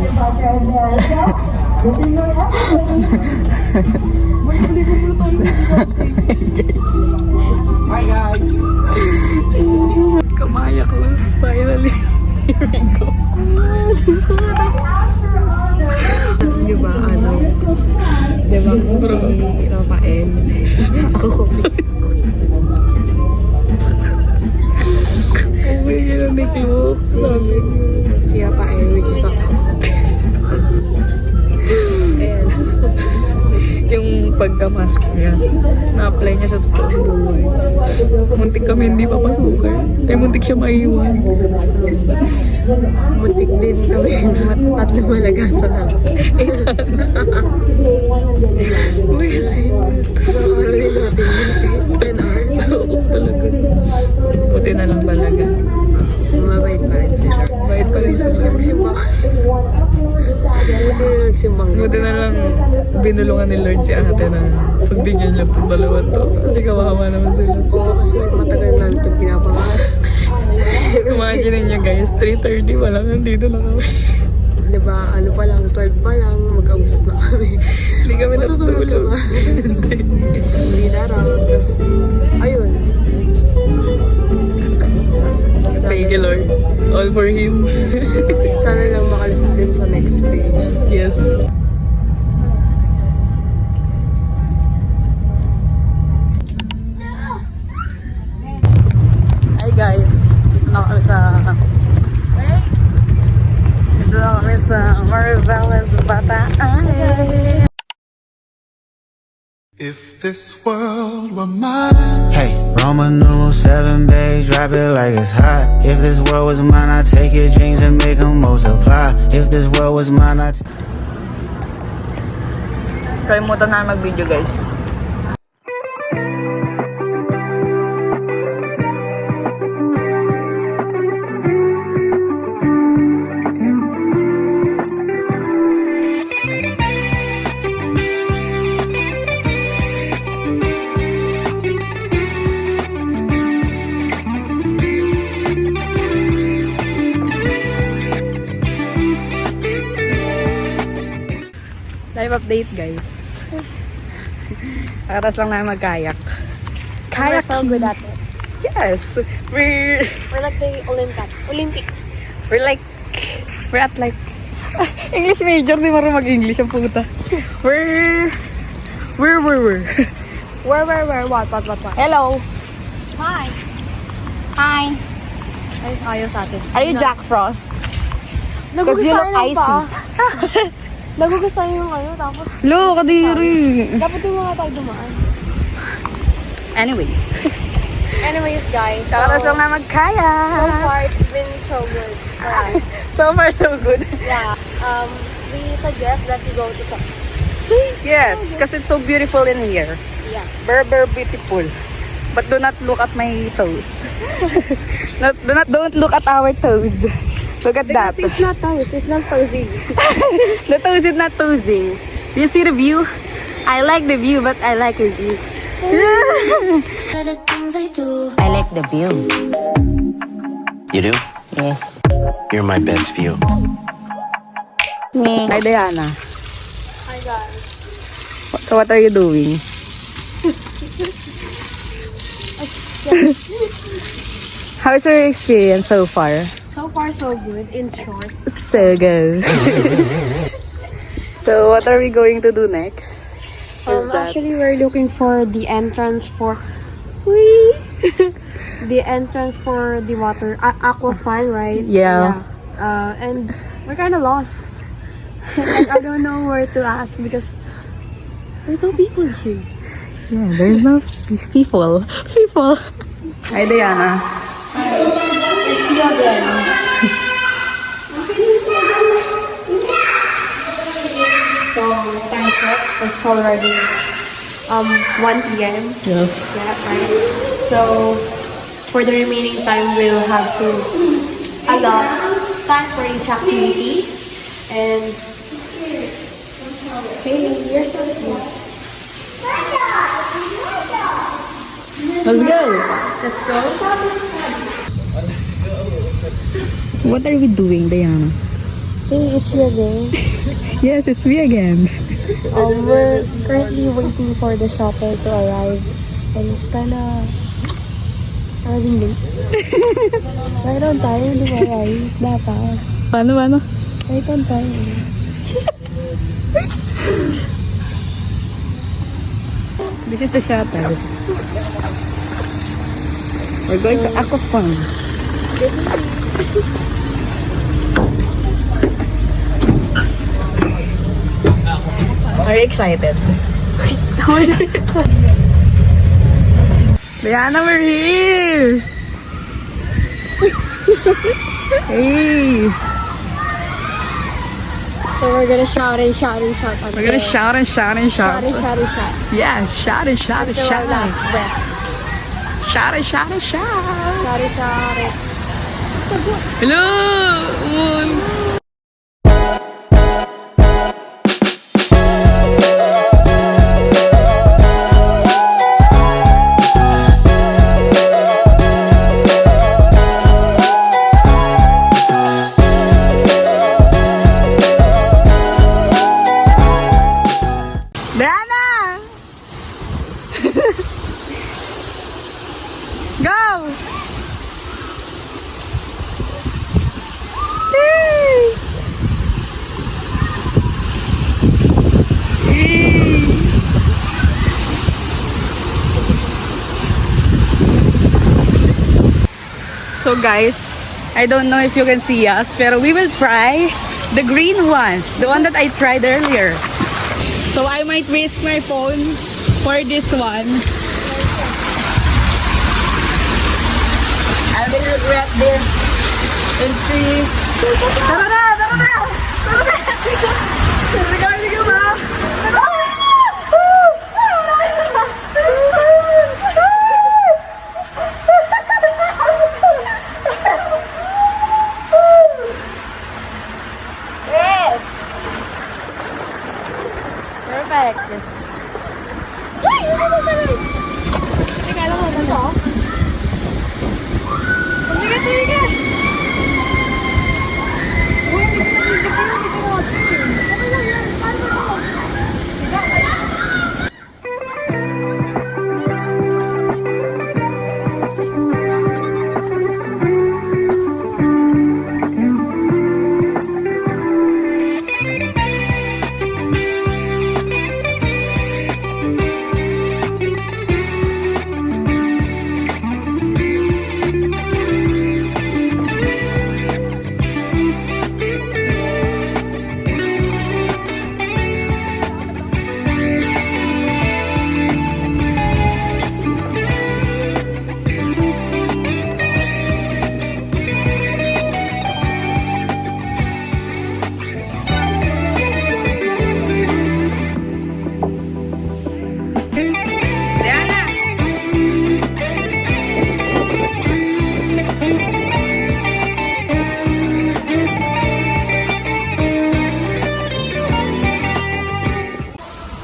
Hi guys! Kamaya close, finally. Here we go. Diba, diba si Rafael? Ako ko. Uwi nila ni Cloak. Sabi si Rafael, which is ako. And yung pagkamask niya, na-apply niya sa totoong buhay. Muntik kami hindi papasukin. Ay, muntik siya maiwan. Muntik din kami tatlo malagasan lang. Uy, aralin natin yun. 10 hours. Oo, talaga. Buti na lang talaga. Mabait pa rin sila. Bait kasi simsimbang. Buti na nagsimbang. Buti na lang binulungan ni Lord si ate na pagbigyan niya itong dalawa to. Kasi kawawa naman sila. Oo, kasi matagal namin itong pinapangarap. Imagine niyo guys, 3:30 pa lang, nandito na kami. Diba, ano pa lang, 12 pa lang, mag-ausap na kami. Hindi kami natutulog. Hindi na raw. Tapos, ayun. Thank you Lord. All for Him. Sana lang makalis din sa next stage. Yes. Hi guys. Dito na kami sa Marivales Bataan. If this world were mine. Hey, Roman numeral 7, babe, drop it like it's hot. If this world was mine, I'd take your dreams and make them multiply. If this world was mine, I'd Kalimutan na mag-video guys. Live update guys. Nakatas lang namin mag-kayak. We're so good at it. Yes! We're We're like the Olympics. We're at like English major, di marunong mag-English ang puta. We're Where? What? Hello! Hi. Hi. Ay, ayaw sa atin. Are you Jack Frost? Nagugustuhan you look yung icy. paa. Nagugustuhan yung ano, tapos Lo, kadiri! dapat yung mga tayo dumaan. Anyways. Anyways, guys. Nakatas lang na So mag-kayak. far, it's been so good for us. So far, so good. Yeah. We suggest that you go to some. Yes, because it's so beautiful in here. Yeah. Very beautiful. But do not look at my toes. Don't look at our toes. Look at that. It's not toes. It's not toesy. The toes is not toesing. Do you see the view? I like the view, but I like his view. I like the view. You do? Yes. You're my best view. Me. Hi, Diana. Hi, guys. So what are you doing? How's your experience so far? So far, so good. In short. So good. So what are we going to do next? Is that Actually, we're looking for the entrance for the entrance for the water aquafine, right? Yeah. And we're kind of lost. And I don't know where to ask because there's no people here. Yeah, there's no people. Hi, Diana. It's you again. So time check. It's already 1 p.m. Yes. Yeah, right. So for the remaining time, we'll have to allot time for each activity. And hey, you're so sweet. Let's go. Let's go. What are we doing, Diana? Hey, it's you again. Yes, it's me again. We're currently waiting for the shuttle to arrive. And it's kinda... Already late. Right on time, di ba, right? Dapat. Paano? Right on time. This is the shuttle. We're going to Aquafun. Are you excited? Diana, we're here! Hey! So we're gonna shout and shout. We're gonna shout and shout and shout. Shout. Yeah, shout and shout and Until our shout. last breath. Shout and shout and shout. Shout. Hello! Diana! Go! Yay! Yay! So guys, I don't know if you can see us, pero we will try the green one, the one that I tried earlier. So I might risk my phone for this one. I will regret this in 3. Tara na! Sige ba? Perfect. Teka lang naman to. Sige. Uy, hindi ko na-video. Okay lang yan. Paano ako?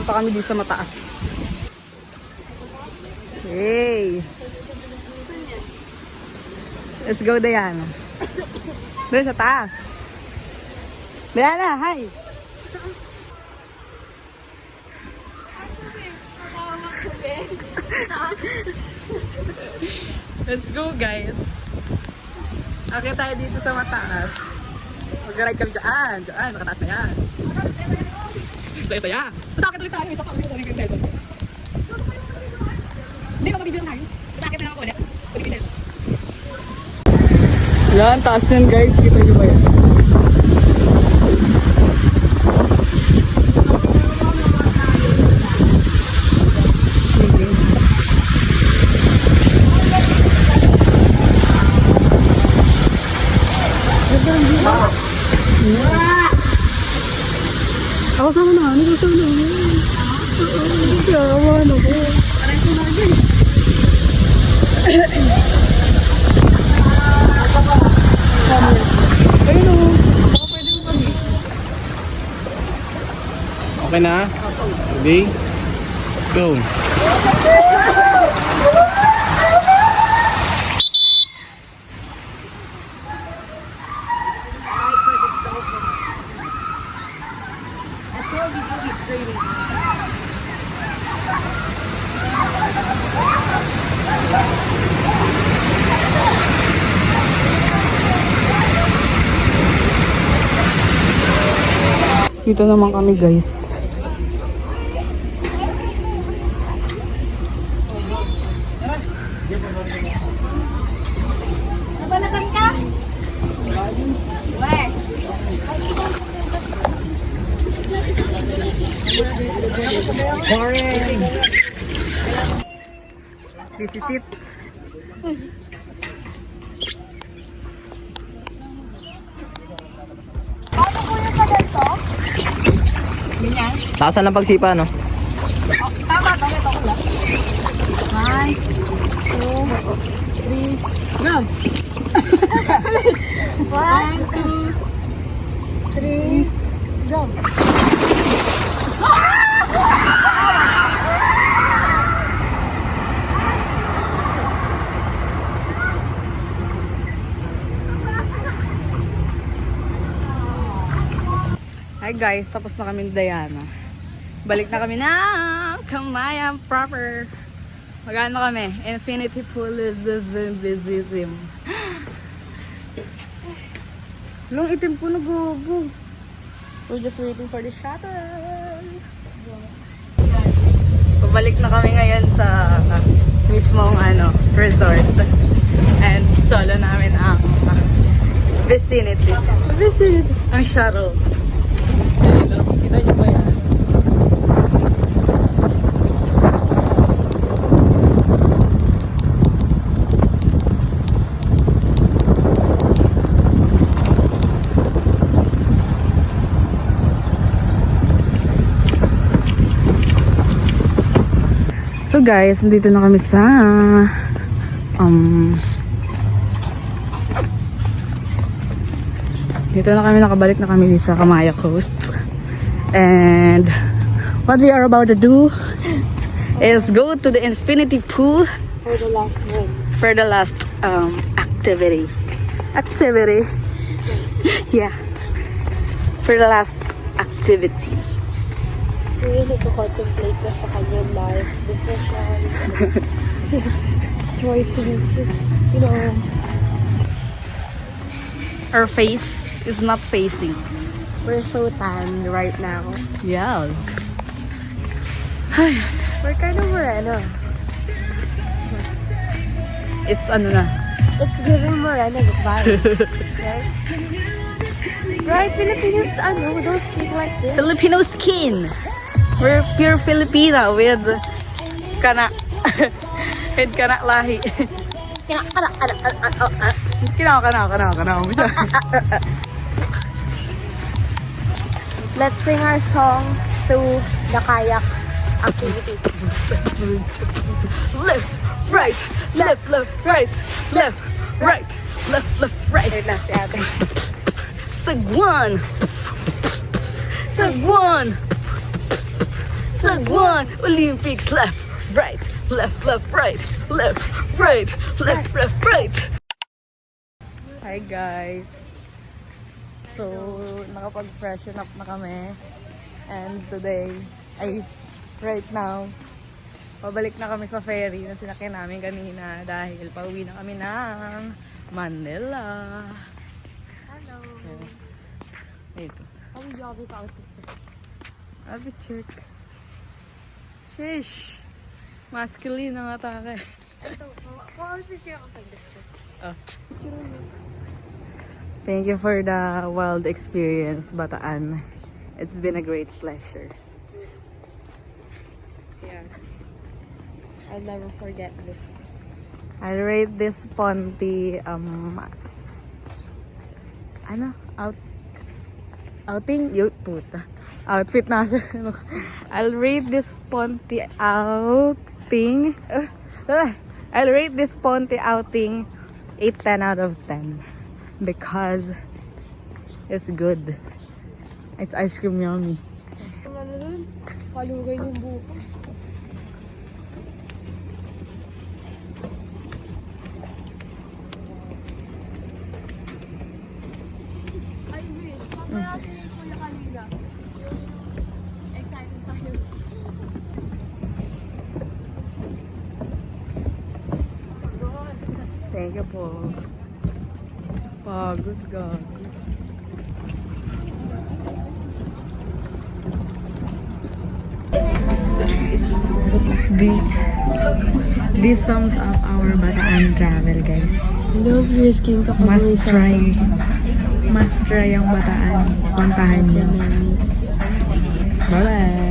Punta kami dito sa mataas. Hey! Let's go, Diana. Doon sa taas. Diana, hi! Let's go, guys. Akit tayo dito sa mataas. Mag-ride kami dyan. Dyan, nakataas na yan. Saya. Masakit ulit tayo. Isa pa ulit ulit yung telson. Hindi ka mabibigyan tayo. Masakit na ako ulit. Ulit yung telson. Yan, taas yan guys. Kita nyo ba yan? Ako sama na. Ano sama na? Kawan ako. Aray ko na rin. Ayun o. Baka pwede mo kami. Okay na? Ready? Go. Dito naman kami guys. Nabalakan ka? Weh. This is it. Taasan ng pagsipa, no? One, two, three, jump. Hi guys, tapos na kami ni Diana. Balik na kami na Kamayam proper. Magano kami? Infinity Poolism. Long itim po nagogo. We're just waiting for the shuttle. Pabalik na kami ngayon sa mismong resort. And solo namin ang vicinity. Ang shuttle. Kita niyo ba yan? So guys, nandito na kami sa dito na kami, nakabalik na kami sa Kamaya Coast. And what we are about to do is go to the infinity pool For the last one. for the last activity. Yeah. For the last activity. So yun, nagko-contemplate na sa kanyang life, decision, choices, you know. Our face is not facing. We're so tan right now. Yes. We're kind of moreno. It's na. It's giving moreno vibe. Right? Right? Filipinos, don't speak like this. Filipino skin. We're pure Filipino with kana with kana lahi. Kana. Let's sing our song to the kayak activity. Left, right, left, right, left, right, left, right. Left, ate. Sagwan. Olympics, left, right, right, left, right. Hi guys. So, nakapag-freshen up na kami. And today, right now, pabalik na kami sa ferry na sinakyan namin kanina dahil pauwi na kami ng Manila. Hello. Yes. Wait. Ang joby pa outfit siya. Outfit check. Sheesh. Masculine ang atake. Ito, outfit siya ako sa gusto. Oh. Thank you for the wild experience, Bataan. It's been a great pleasure. Yeah. I'll never forget this. I'll rate this Ponte outing? Puta. Outfit na. I'll rate this Ponte outing. I'll rate this Ponte outing 8/10 out of 10 because it's good. It's ice cream yummy. Ang ano dun, palugay yung buko. Ay, wait. Paparati yung kuya kanina. Yung excited tayo. Thank you po. Pagod gago. This sums up our Bataan travel, guys. Love risking kapag may Must try. Must try ang Bataan. Puntahan niyo. Bye-bye.